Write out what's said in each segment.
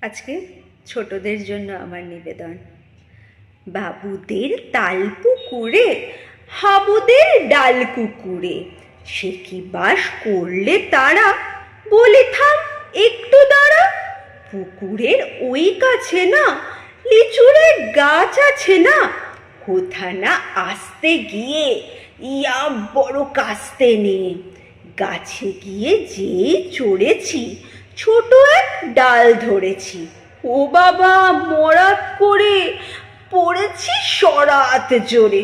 আজকে ছোটদের জন্য আমার নিবেদন। বাবুদের তাল পুকুরে, হাবুদের ডাল কুকুরে, সে কি বাস করলে তারা, বলে থাম একটু দাঁড়া। পুকুরের ওই কাছে না লিচুরের গাছ আছে না, কোথা না আসতে গিয়ে ইয়া বড় কাস্তে নিয়ে। গাছে গিয়ে যেই চড়েছি, ছোট এক ডাল ধরেছি, ও বাবা মরাত করে পড়েছি সরাত জোরে।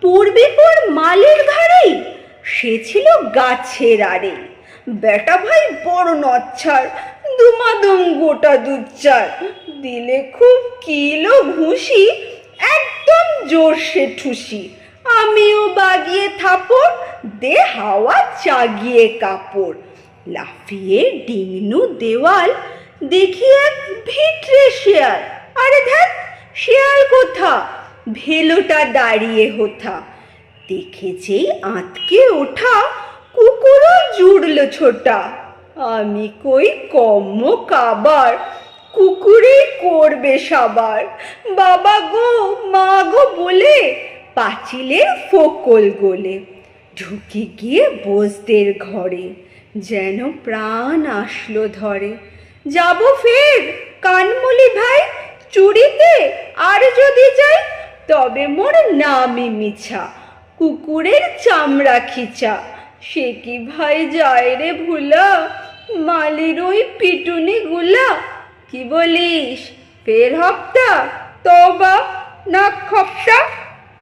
পূর্বে পর মালের ধারেই, সে ছিল গাছের আড়ে। বেটা ভাই বড় নচ্ছার, দুমাদুম গোটা দুচ্চার, দিলে খুব কিলো ঘুষি, একদম জোরসে ঠুসি। আমিও বাগিয়ে থাপড়, দে হাওয়া চাগিয়ে কাপড়। লাফিয়ে ডিঙনু দেওয়াল, দেখি এক ভিটরে শেয়াল। আরে ধ্যাৎ, শেয়াল কোথা, ভেলোটা দাঁড়িয়ে হোথা। দেখে যেই আঁতকে ওঠা, কুকুরও জুড়ল ছোটা। আমি কই কম্ম কাবার, কুকুরেই করবে সাবার। বাবা গো মা গো বলে পাঁচিলের ফোকল গোলে ঢুকে গিয়ে বসদের ঘরে, যেন প্রাণ আসলো ধরে। যাব ফের কানমুলি ভাই, চুরিতে আর যদি যাই, তবে মোর নামই মিছা, কুকুরের চামড়া খিচা। সে কি ভাই যায় রে ভুলা, মালির ওই পিটুনি গুলা। কি বলিস ফের হপ্তা, তবা না খপ্তা।